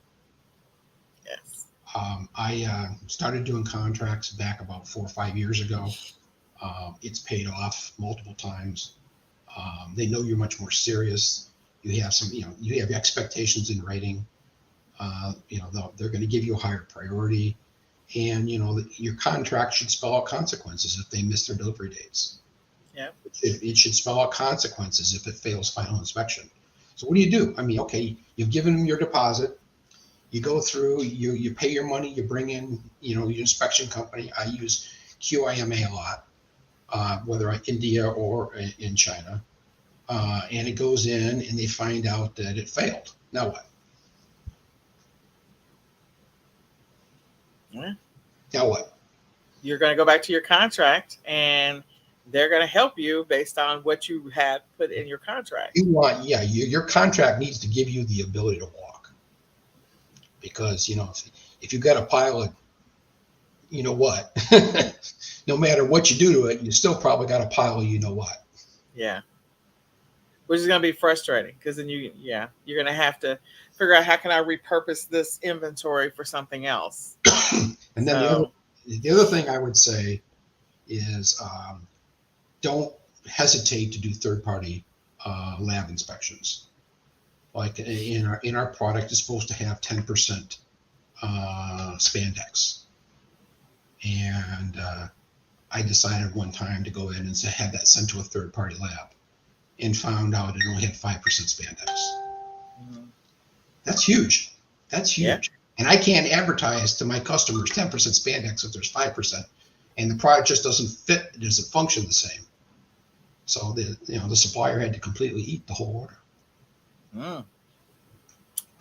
Yes. I started doing contracts back about 4 or 5 years ago. It's paid off multiple times. They know you're much more serious. You have you have expectations in writing. They're going to give you a higher priority. And, your contract should spell out consequences if they miss their delivery dates. Yeah. It should spell out consequences if it fails final inspection. So what do you do? I mean, okay, you've given them your deposit. You go through, you pay your money, you bring in, your inspection company. I use QIMA a lot, whether in India or in China. And it goes in and they find out that it failed. Now what? Yeah. Now what? You're going to go back to your contract and they're going to help you based on what you had put in your contract. Your contract needs to give you the ability to walk. Because, if you've got a pile of, what, no matter what you do to it, you still probably got a pile of what. Yeah. Which is going to be frustrating because then you're going to have to figure out how can I repurpose this inventory for something else. And then the other thing I would say is don't hesitate to do third-party lab inspections. Like in our product is supposed to have 10% spandex, and I decided one time to go in and have that sent to a third-party lab, and found out it only had 5% spandex. Mm-hmm. That's huge. Yeah. And I can't advertise to my customers 10% spandex if there's 5%, and the product just doesn't fit. It doesn't function the same. So the supplier had to completely eat the whole order. Mm.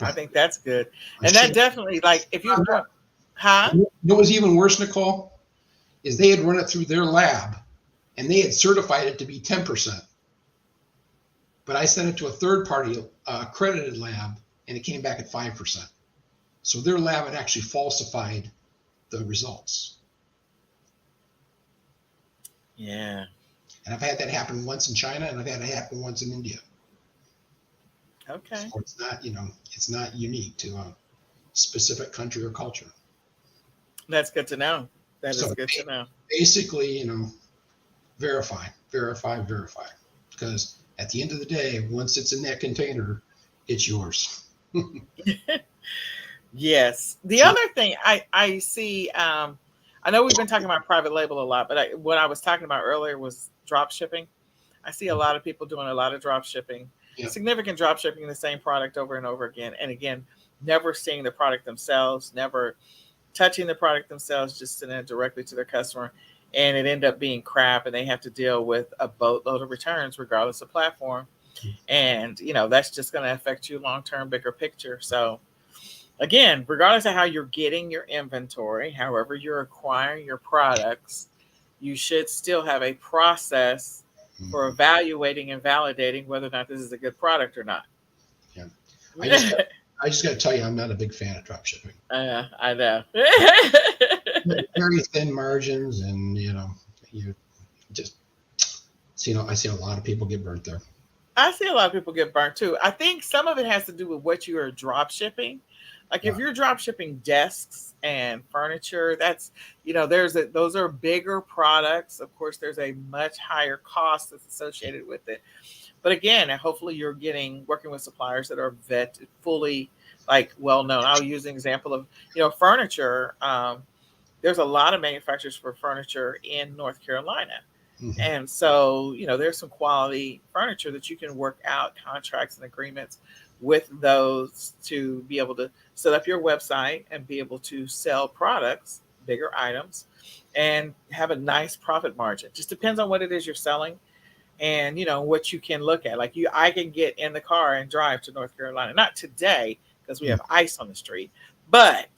I think that's good, and that definitely if you what was even worse, Nicole, is they had run it through their lab, and they had certified it to be 10%. But I sent it to a third-party accredited lab, and it came back at 5%. So their lab had actually falsified the results. Yeah. And I've had that happen once in China, and I've had it happen once in India. Okay. So it's not unique to a specific country or culture. That's good to know. That is good to know. Basically, verify. Because at the end of the day, once it's in that container, it's yours. Yes. The So, other thing I see, I know we've been talking about private label a lot, but what I was talking about earlier was drop shipping. I see a lot of people doing a lot of drop shipping, yeah. significant drop shipping the same product over and over again. And again, never seeing the product themselves, never touching the product themselves, just sending it directly to their customer. And it ended up being crap, and they have to deal with a boatload of returns regardless of platform. And, that's just going to affect you long term, bigger picture. So, again, regardless of how you're getting your inventory, however you're acquiring your products, you should still have a process for Mhm. evaluating and validating whether or not this is a good product or not. Yeah. I just got I just got to tell you, I'm not a big fan of drop shipping. I know. Very thin margins, and you just I see a lot of people get burnt there. I see a lot of people get burnt too. I think some of it has to do with what you are drop shipping. Like if Yeah. you're drop shipping desks and furniture, those are bigger products. Of course, there's a much higher cost that's associated with it. But again, and hopefully you're working with suppliers that are fully like well known. I'll use an example of furniture. There's a lot of manufacturers for furniture in North Carolina. Mhm. And so, there's some quality furniture that you can work out contracts and agreements with those to be able to set up your website and be able to sell products, bigger items, and have a nice profit margin. Just depends on what it is you're selling and what you can look at. Like I can get in the car and drive to North Carolina. Not today because we have ice on the street, but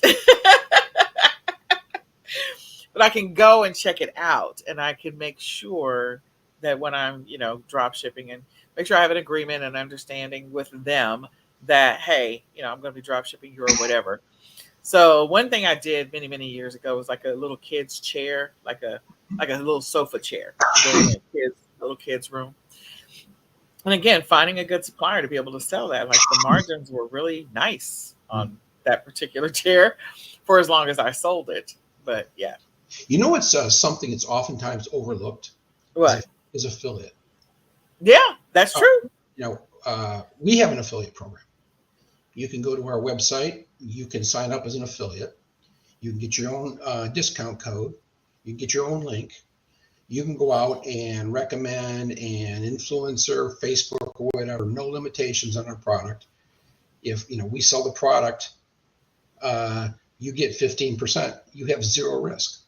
but I can go and check it out, and I can make sure that when I'm, drop shipping, and make sure I have an agreement and understanding with them that, hey, I'm going to be drop shipping you or whatever. So one thing I did many, many years ago was like a little kid's chair, like a little sofa chair to go in a little kid's room. And again, finding a good supplier to be able to sell that, like the margins were really nice on that particular chair for as long as I sold it. But yeah. You know what's something that's oftentimes overlooked What? is affiliate. Yeah, that's true. We have an affiliate program. You can go to our website. You can sign up as an affiliate. You can get your own discount code. You can get your own link. You can go out and recommend an influencer, Facebook, or whatever. No limitations on our product. If we sell the product, you get 15%. You have zero risk.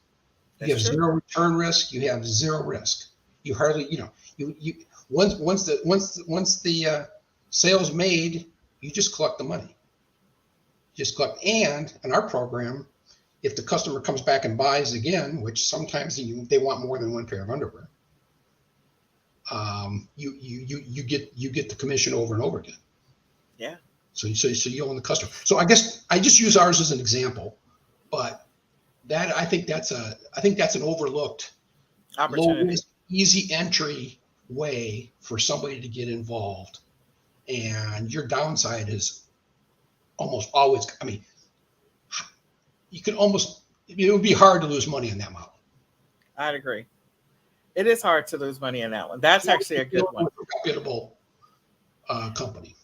You have zero return risk. You have zero risk. You hardly, you once the sale's made, you just collect the money. Just collect. And in our program, if the customer comes back and buys again, which sometimes they want more than one pair of underwear, you get the commission over and over again. Yeah. So you own the customer. So I guess I just use ours as an example, but I think that's an overlooked Opportunity. low risk, easy entry way for somebody to get involved. And your downside is almost always, it would be hard to lose money on that model. I'd agree. It is hard to lose money in that one. That's actually a good one. Reputable company.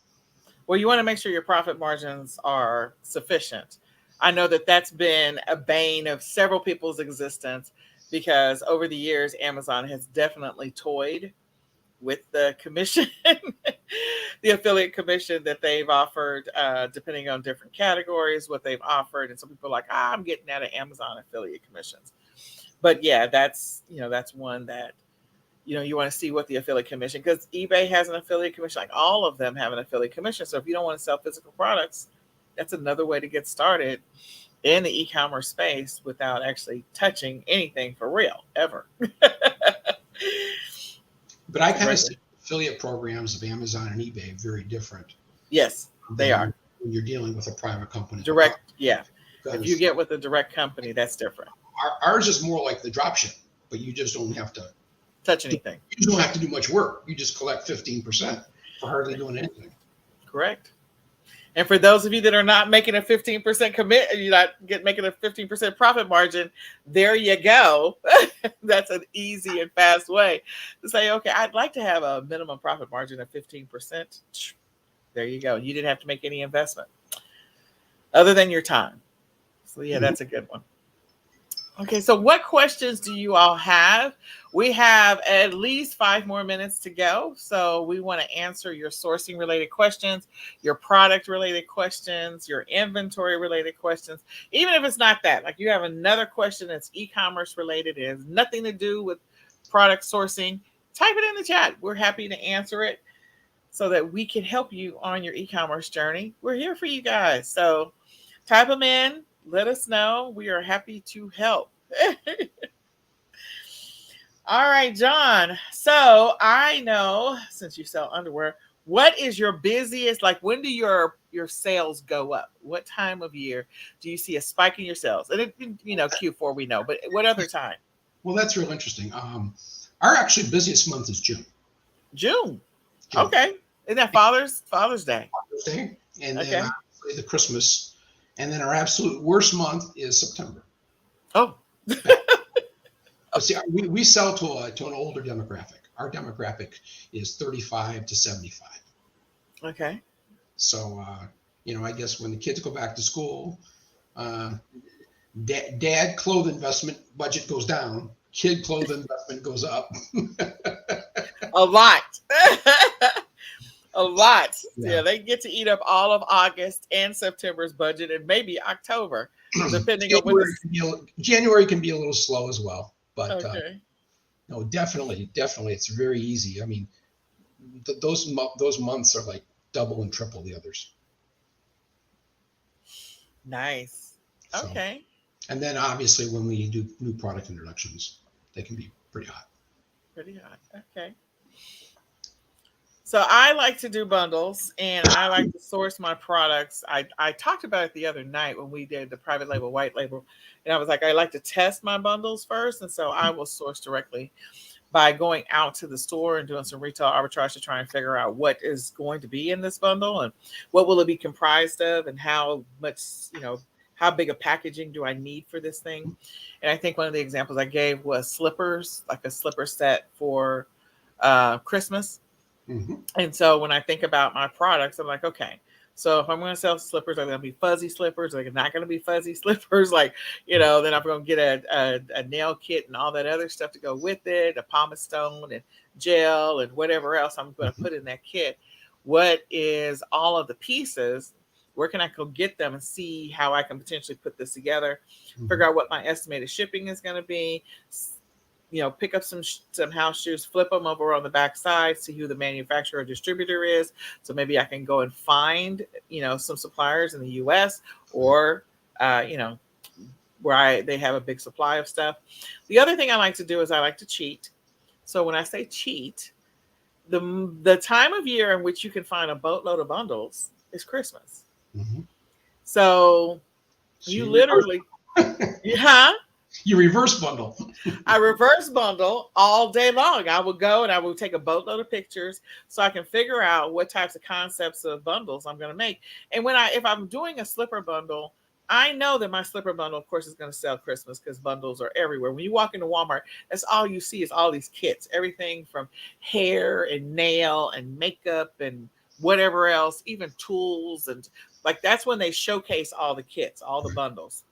Well, you want to make sure your profit margins are sufficient. I know that that's been a bane of several people's existence because over the years, Amazon has definitely toyed with the commission, the affiliate commission that they've offered, depending on different categories, what they've offered. And some people are like, I'm getting out of Amazon affiliate commissions. But yeah, that's one that, you want to see what the affiliate commission, because eBay has an affiliate commission, like all of them have an affiliate commission. So if you don't want to sell physical products, that's another way to get started in the e-commerce space without actually touching anything for real, ever. But I kind of see affiliate programs of Amazon and eBay very different. Yes, they are. When you're dealing with a private company. Direct, yeah. If you get with a direct company, that's different. Ours is more like the dropship, but you just don't have to touch anything. You just don't have to do much work. You just collect 15% for hardly doing anything. Correct. And for those of you that are not making a 15% commit, you're not making a 15% profit margin, there you go. That's an easy and fast way to say, okay, I'd like to have a minimum profit margin of 15%. There you go. You didn't have to make any investment other than your time. So yeah, that's a good one. Okay, so what questions do you all have? We have at least 5 more minutes to go. So we want to answer your sourcing related questions, your product related questions, your inventory related questions. Even if it's not that, like you have another question that's e-commerce related, it has nothing to do with product sourcing, type it in the chat. We're happy to answer it so that we can help you on your e-commerce journey. We're here for you guys. So type them in. Let us know. We are happy to help. All right, John. So I know, since you sell underwear, what is your busiest, like when do your sales go up? What time of year do you see a spike in your sales? And Q4 we know, but what other time? Well, that's real interesting. Our actually busiest month is June. June. Okay. Isn't that Father's Day? Father's Day, and then obviously the Christmas. And then our absolute worst month is September. Oh. See, we sell to an older demographic. Our demographic is 35 to 75. Okay. So, I guess when the kids go back to school, dad clothes investment budget goes down. Kid clothes investment goes up. A lot. A lot. Yeah, they get to eat up all of August and September's budget and maybe October, depending on when January can be a little slow as well. But no, definitely, it's very easy. I mean, those months are like double and triple the others. Nice. Okay. So, and then obviously when we do new product introductions, they can be pretty hot. Pretty hot. Okay. So I like to do bundles and I like to source my products. I talked about it the other night when we did the private label, white label. And I was like, I like to test my bundles first. And so I will source directly by going out to the store and doing some retail arbitrage to try and figure out what is going to be in this bundle and what will it be comprised of and how much, how big a packaging do I need for this thing? And I think one of the examples I gave was slippers, like a slipper set for Christmas. Mm-hmm. And so when I think about my products, I'm like, okay, so if I'm going to sell slippers, are they going to be fuzzy slippers? Are they not going to be fuzzy slippers? Like, then I'm going to get a nail kit and all that other stuff to go with it, a pumice stone and gel and whatever else I'm going to put in that kit. What is all of the pieces? Where can I go get them and see how I can potentially put this together? Figure out what my estimated shipping is going to be. Pick up some house shoes, flip them over on the back side, see who the manufacturer or distributor is. So maybe I can go and find, some suppliers in the US or, where they have a big supply of stuff. The other thing I like to do is I like to cheat. So when I say cheat, the time of year in which you can find a boatload of bundles is Christmas. Mm-hmm. So you literally, You reverse bundle. I reverse bundle all day long. I will go and I will take a boatload of pictures so I can figure out what types of concepts of bundles I'm going to make. And if I'm doing a slipper bundle, I know that my slipper bundle, of course, is going to sell Christmas because bundles are everywhere. When you walk into Walmart, that's all you see is all these kits, everything from hair and nail and makeup and whatever else, even tools. And like, that's when they showcase all the kits, all the bundles.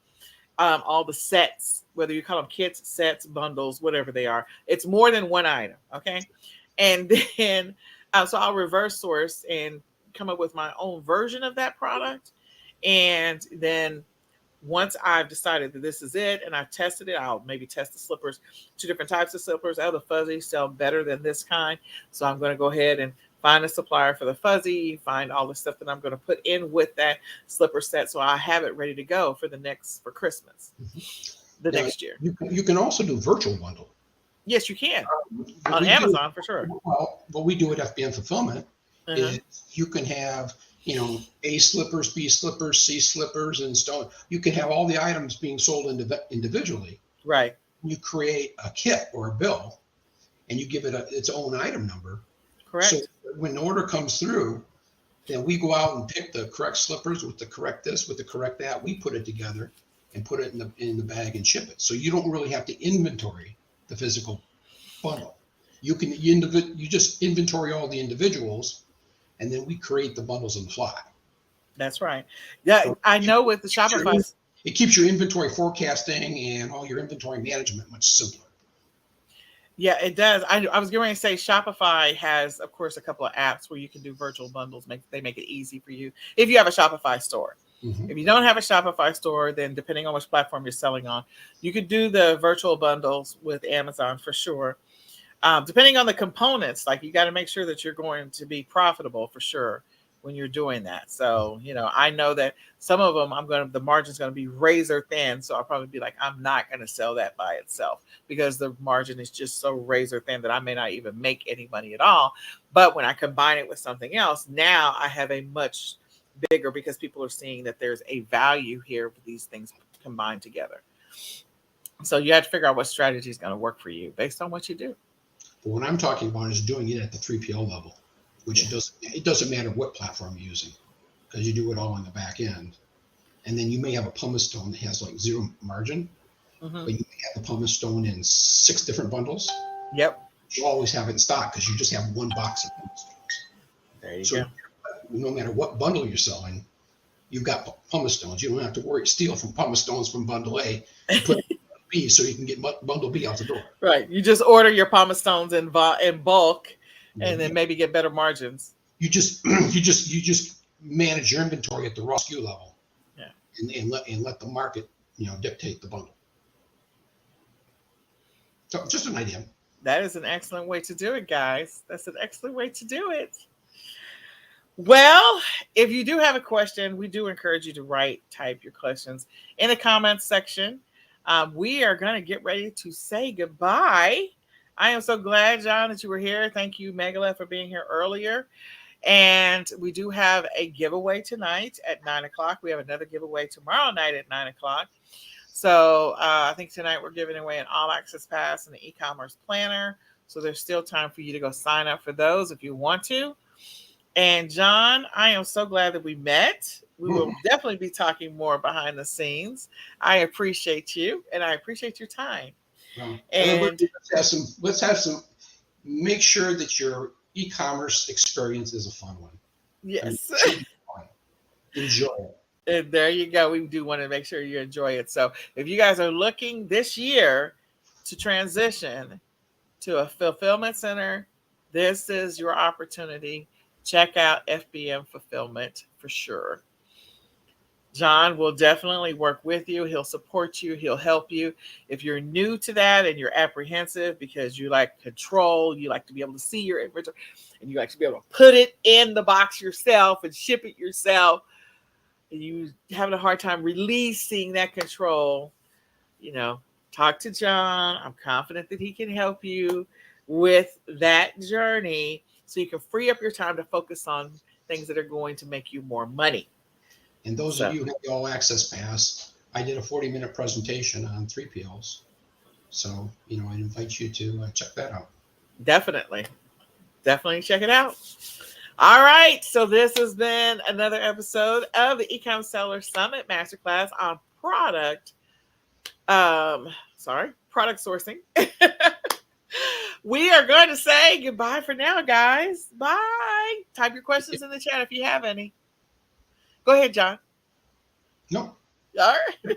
All the sets, whether you call them kits, sets, bundles, whatever they are. It's more than one item, okay? And then, so I'll reverse source and come up with my own version of that product. And then once I've decided that this is it and I've tested it, I'll maybe test the slippers, 2 different types of slippers. The fuzzy sell better than this kind. So I'm going to go ahead and find a supplier for the fuzzy, find all the stuff that I'm going to put in with that slipper set. So I have it ready to go for Christmas, next year. You can also do virtual bundle. Yes, you can on Amazon for sure. Well, what we do at FBN Fulfillment is you can have, A slippers, B slippers, C slippers, and stone. You can have all the items being sold individually. Right. You create a kit or a bill and you give it its own item number. Correct. So when the order comes through, Then we go out and pick the correct slippers with the correct this, with the correct that. We put it together and put it in the bag and ship it. So you don't really have to inventory the physical bundle. You just inventory all the individuals, and then we create the bundles on the fly. That's right. Yeah, So I know with the Shopify. It keeps your inventory forecasting and all your inventory management much simpler. Yeah, it does. I was going to say Shopify has, of course, a couple of apps where you can do virtual bundles. They make it easy for you if you have a Shopify store. Mm-hmm. If you don't have a Shopify store, then depending on which platform you're selling on, you could do the virtual bundles with Amazon for sure. Depending on the components, like you got to make sure that you're going to be profitable for sure when you're doing that. So, I know that some of them the margin's going to be razor thin. So I'll probably be like, I'm not going to sell that by itself because the margin is just so razor thin that I may not even make any money at all. But when I combine it with something else, now I have a much bigger, because people are seeing that there's a value here with these things combined together. So you have to figure out what strategy is going to work for you based on what you do. But what I'm talking about is doing it at the 3PL level, which it doesn't matter what platform you're using, because you do it all on the back end. And then you may have a pumice stone that has like zero margin, but you may have the pumice stone in 6 different bundles. Yep. You always have it in stock because you just have one box of pumice stones. There you go. No matter what bundle you're selling, you've got pumice stones. You don't have to steal from pumice stones from bundle A and put B so you can get bundle B out the door. Right. You just order your pumice stones in bulk, and then maybe get better margins. You just manage your inventory at the raw SKU level. Yeah. And let the market, dictate the bundle. So just an idea. That is an excellent way to do it, guys. That's an excellent way to do it. Well, if you do have a question, we do encourage you to type your questions in the comments section. We are going to get ready to say goodbye. I am so glad, John, that you were here. Thank you, Megala, for being here earlier. And we do have a giveaway tonight at 9 o'clock. We have another giveaway tomorrow night at 9 o'clock. So I think tonight we're giving away an all-access pass and an e-commerce planner. So there's still time for you to go sign up for those if you want to. And John, I am so glad that we met. We will definitely be talking more behind the scenes. I appreciate you, and I appreciate your time. And let's have some. Make sure that your e-commerce experience is a fun one. Yes. Enjoy it. And there you go. We do want to make sure you enjoy it. So if you guys are looking this year to transition to a fulfillment center, this is your opportunity. Check out FBM Fulfillment for sure. John will definitely work with you. He'll support you. He'll help you. If you're new to that and you're apprehensive because you like control, you like to be able to see your inventory, and you like to be able to put it in the box yourself and ship it yourself, and you having a hard time releasing that control, talk to John. I'm confident that he can help you with that journey so you can free up your time to focus on things that are going to make you more money. And those of you who have the all access pass, I did a 40-minute presentation on 3PLs. So, I invite you to check that out. Definitely check it out. All right. So this has been another episode of the Ecom Seller Summit Masterclass on product sourcing. We are going to say goodbye for now, guys. Bye. Type your questions in the chat if you have any. Go ahead, John. No. All right.